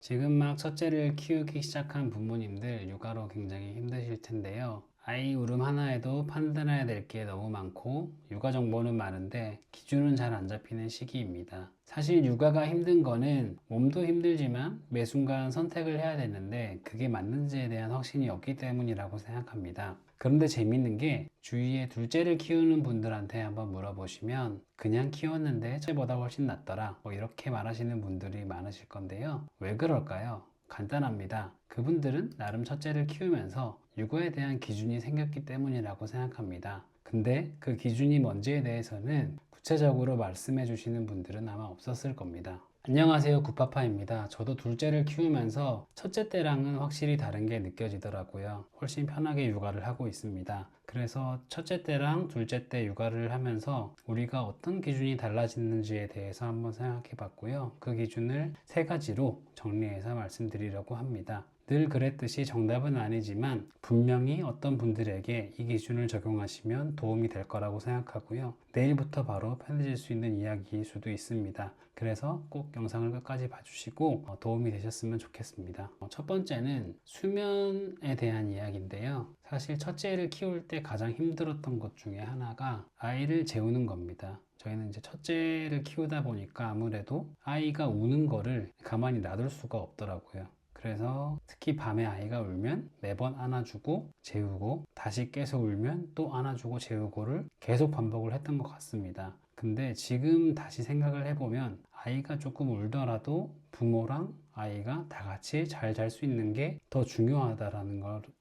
지금 막 첫째를 키우기 시작한 부모님들 육아로 굉장히 힘드실 텐데요. 아이 울음 하나에도 판단해야 될 게 너무 많고 육아 정보는 많은데 기준은 잘 안 잡히는 시기입니다. 사실 육아가 힘든 거는 몸도 힘들지만 매 순간 선택을 해야 되는데 그게 맞는지에 대한 확신이 없기 때문이라고 생각합니다. 그런데 재밌는 게 주위에 둘째를 키우는 분들한테 한번 물어보시면 그냥 키웠는데 첫째보다 훨씬 낫더라 이렇게 말하시는 분들이 많으실 건데요. 왜 그럴까요? 간단합니다. 그분들은 나름 첫째를 키우면서 육아에 대한 기준이 생겼기 때문이라고 생각합니다. 근데 그 기준이 뭔지에 대해서는 구체적으로 말씀해 주시는 분들은 아마 없었을 겁니다. 안녕하세요, 구파파입니다. 저도 둘째를 키우면서 첫째 때랑은 확실히 다른 게 느껴지더라고요. 훨씬 편하게 육아를 하고 있습니다. 그래서 첫째 때랑 둘째 때 육아를 하면서 우리가 어떤 기준이 달라지는지에 대해서 한번 생각해 봤고요. 그 기준을 세 가지로 정리해서 말씀드리려고 합니다. 늘 그랬듯이 정답은 아니지만 분명히 어떤 분들에게 이 기준을 적용하시면 도움이 될 거라고 생각하고요. 내일부터 바로 편해질 수 있는 이야기일 수도 있습니다. 그래서 꼭 영상을 끝까지 봐주시고 도움이 되셨으면 좋겠습니다. 첫 번째는 수면에 대한 이야기인데요. 사실 첫째를 키울 때 가장 힘들었던 것 중에 하나가 아이를 재우는 겁니다. 저희는 이제 첫째를 키우다 보니까 아무래도 아이가 우는 거를 가만히 놔둘 수가 없더라고요. 그래서 특히 밤에 아이가 울면 매번 안아주고 재우고 다시 깨서 울면 또 안아주고 재우고를 계속 반복을 했던 것 같습니다. 근데 지금 다시 생각을 해보면 아이가 조금 울더라도 부모랑 아이가 다 같이 잘 잘 수 있는 게 더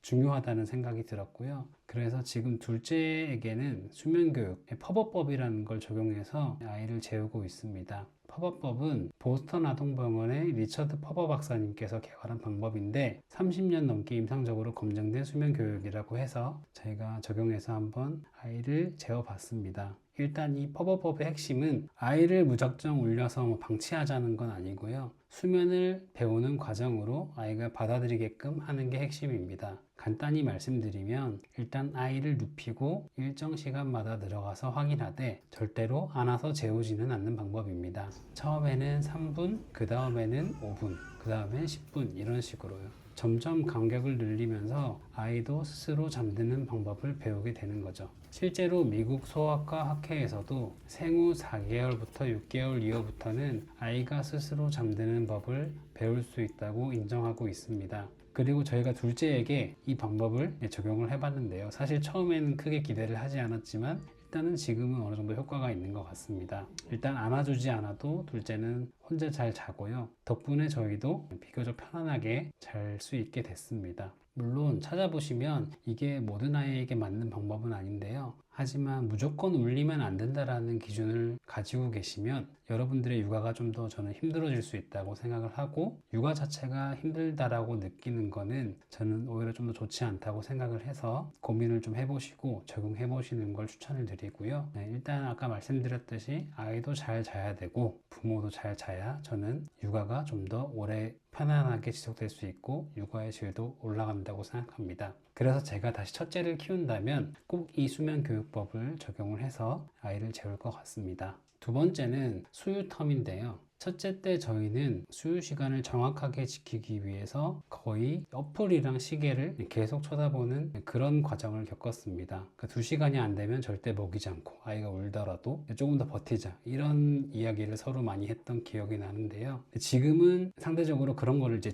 중요하다는 생각이 들었고요. 그래서 지금 둘째에게는 수면교육, 팝업법이라는 걸 적용해서 아이를 재우고 있습니다. 팝업법은 보스턴 아동병원의 리처드 퍼버 박사님께서 개발한 방법인데 30년 넘게 임상적으로 검증된 수면 교육이라고 해서 저희가 적용해서 한번 아이를 재워봤습니다. 일단 이 퍼버법의 핵심은 아이를 무작정 울려서 방치하자는 건 아니고요. 수면을 배우는 과정으로 아이가 받아들이게끔 하는 게 핵심입니다. 간단히 말씀드리면 일단 아이를 눕히고 일정 시간마다 들어가서 확인하되 절대로 안아서 재우지는 않는 방법입니다. 처음에는 3분, 그 다음에는 5분, 그 다음에 10분 이런 식으로요. 점점 간격을 늘리면서 아이도 스스로 잠드는 방법을 배우게 되는 거죠. 실제로 미국 소아과 학회에서도 생후 4개월부터 6개월 이후부터는 아이가 스스로 잠드는 법을 배울 수 있다고 인정하고 있습니다. 그리고 저희가 둘째에게 이 방법을 적용을 해봤는데요. 사실 처음에는 크게 기대를 하지 않았지만 일단은 지금은 어느 정도 효과가 있는 것 같습니다. 일단 안아주지 않아도 둘째는 혼자 잘 자고요. 덕분에 저희도 비교적 편안하게 잘 수 있게 됐습니다. 물론 찾아보시면 이게 모든 아이에게 맞는 방법은 아닌데요. 하지만 무조건 울리면 안 된다라는 기준을 가지고 계시면 여러분들의 육아가 좀 더 저는 힘들어질 수 있다고 생각을 하고 육아 자체가 힘들다라고 느끼는 거는 저는 오히려 좀 더 좋지 않다고 생각을 해서 고민을 좀 해보시고 적용해 보시는 걸 추천을 드리고요. 일단 아까 말씀드렸듯이 아이도 잘 자야 되고 부모도 잘 자야 저는 육아가 좀 더 오래 편안하게 지속될 수 있고 육아의 질도 올라간다고 생각합니다. 그래서 제가 다시 첫째를 키운다면 꼭 이 수면 교육법을 적용을 해서 아이를 재울 것 같습니다. 두 번째는 수유텀인데요. 첫째 때 저희는 수유 시간을 정확하게 지키기 위해서 거의 어플이랑 시계를 계속 쳐다보는 그런 과정을 겪었습니다. 그러니까 2시간이 안 되면 절대 먹이지 않고 아이가 울더라도 조금 더 버티자 이런 이야기를 서로 많이 했던 기억이 나는데요. 지금은 상대적으로 그런 거를 이제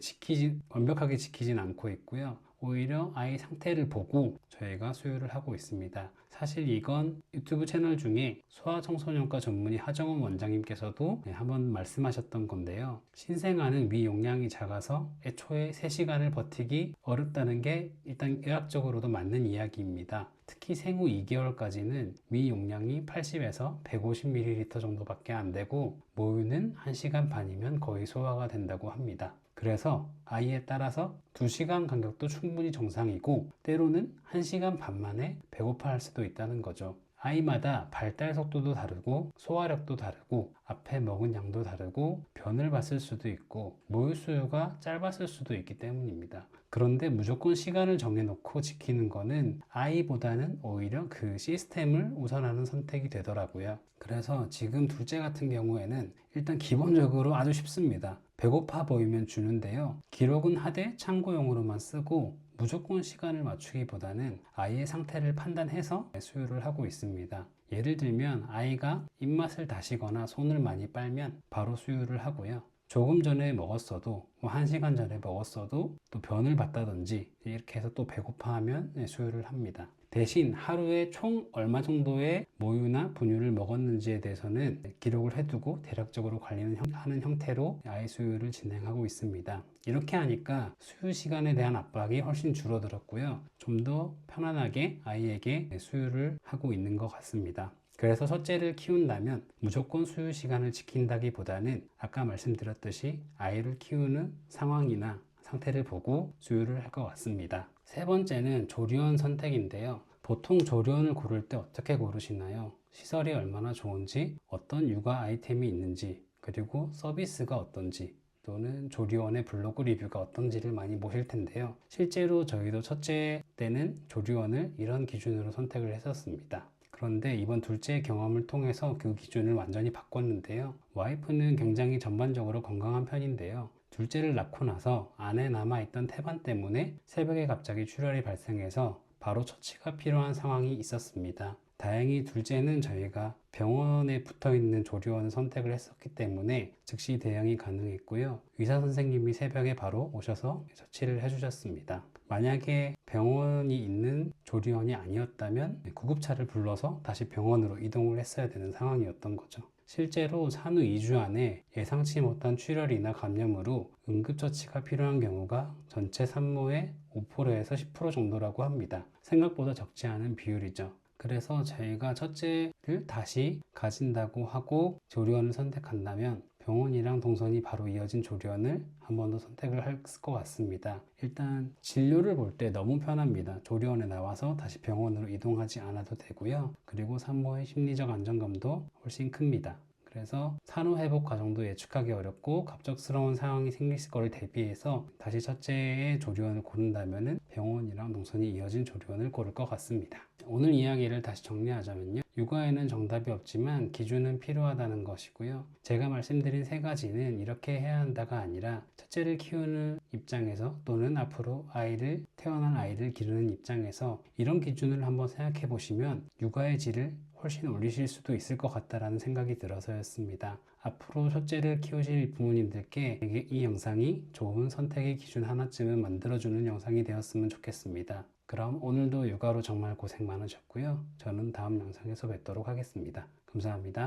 완벽하게 지키진 않고 있고요. 오히려 아이 상태를 보고 저희가 수유를 하고 있습니다. 사실 이건 유튜브 채널 중에 소아청소년과 전문의 하정원 원장님께서도 한번 말씀하셨던 건데요. 신생아는 위 용량이 작아서 애초에 3시간을 버티기 어렵다는 게 일단 의학적으로도 맞는 이야기입니다. 특히 생후 2개월까지는 위 용량이 80에서 150ml 정도밖에 안 되고 모유는 1시간 반이면 거의 소화가 된다고 합니다. 그래서 아이에 따라서 2시간 간격도 충분히 정상이고 때로는 1시간 반 만에 배고파 할 수도 있다는 거죠. 아이마다 발달 속도도 다르고 소화력도 다르고 앞에 먹은 양도 다르고 변을 봤을 수도 있고 모유 수유가 짧았을 수도 있기 때문입니다. 그런데 무조건 시간을 정해놓고 지키는 거는 아이보다는 오히려 그 시스템을 우선하는 선택이 되더라고요. 그래서 지금 둘째 같은 경우에는 일단 기본적으로 아주 쉽습니다. 배고파 보이면 주는데요. 기록은 하되 참고용으로만 쓰고 무조건 시간을 맞추기보다는 아이의 상태를 판단해서 수유를 하고 있습니다. 예를 들면 아이가 입맛을 다시거나 손을 많이 빨면 바로 수유를 하고요. 조금 전에 먹었어도 1시간 전에 먹었어도 또 변을 봤다든지 이렇게 해서 또 배고파하면 수유를 합니다. 대신 하루에 총 얼마 정도의 모유나 분유를 먹었는지에 대해서는 기록을 해두고 대략적으로 관리하는 형태로 아이 수유를 진행하고 있습니다. 이렇게 하니까 수유 시간에 대한 압박이 훨씬 줄어들었고요. 좀 더 편안하게 아이에게 수유를 하고 있는 것 같습니다. 그래서 첫째를 키운다면 무조건 수유 시간을 지킨다기보다는 아까 말씀드렸듯이 아이를 키우는 상황이나 상태를 보고 수유를 할 것 같습니다. 세 번째는 조리원 선택인데요. 보통 조리원을 고를 때 어떻게 고르시나요? 시설이 얼마나 좋은지, 어떤 육아 아이템이 있는지, 그리고 서비스가 어떤지, 또는 조리원의 블로그 리뷰가 어떤지를 많이 보실 텐데요. 실제로 저희도 첫째 때는 조리원을 이런 기준으로 선택을 했었습니다. 그런데 이번 둘째 경험을 통해서 그 기준을 완전히 바꿨는데요. 와이프는 굉장히 전반적으로 건강한 편인데요. 둘째를 낳고 나서 안에 남아있던 태반 때문에 새벽에 갑자기 출혈이 발생해서 바로 처치가 필요한 상황이 있었습니다. 다행히 둘째는 저희가 병원에 붙어있는 조리원을 선택을 했었기 때문에 즉시 대응이 가능했고요. 의사 선생님이 새벽에 바로 오셔서 처치를 해주셨습니다. 만약에 병원이 있는 조리원이 아니었다면 구급차를 불러서 다시 병원으로 이동을 했어야 되는 상황이었던 거죠. 실제로 산후 2주 안에 예상치 못한 출혈이나 감염으로 응급처치가 필요한 경우가 전체 산모의 5%에서 10% 정도라고 합니다. 생각보다 적지 않은 비율이죠. 그래서 저희가 첫째를 다시 가진다고 하고 조리원을 선택한다면 병원이랑 동선이 바로 이어진 조리원을 한 번 더 선택을 할 것 같습니다. 일단 진료를 볼 때 너무 편합니다. 조리원에 나와서 다시 병원으로 이동하지 않아도 되고요. 그리고 산모의 심리적 안정감도 훨씬 큽니다. 그래서 산후 회복 과정도 예측하기 어렵고 갑작스러운 상황이 생길 거를 대비해서 다시 첫째의 조리원을 고른다면 병원이랑 동선이 이어진 조리원을 고를 것 같습니다. 오늘 이야기를 다시 정리하자면요. 육아에는 정답이 없지만 기준은 필요하다는 것이고요. 제가 말씀드린 세 가지는 이렇게 해야 한다가 아니라 첫째를 키우는 입장에서 또는 앞으로 태어난 아이를 기르는 입장에서 이런 기준을 한번 생각해 보시면 육아의 질을 훨씬 올리실 수도 있을 것 같다라는 생각이 들어서였습니다. 앞으로 첫째를 키우실 부모님들께 이 영상이 좋은 선택의 기준 하나쯤은 만들어주는 영상이 되었으면 좋겠습니다. 그럼 오늘도 육아로 정말 고생 많으셨고요. 저는 다음 영상에서 뵙도록 하겠습니다. 감사합니다.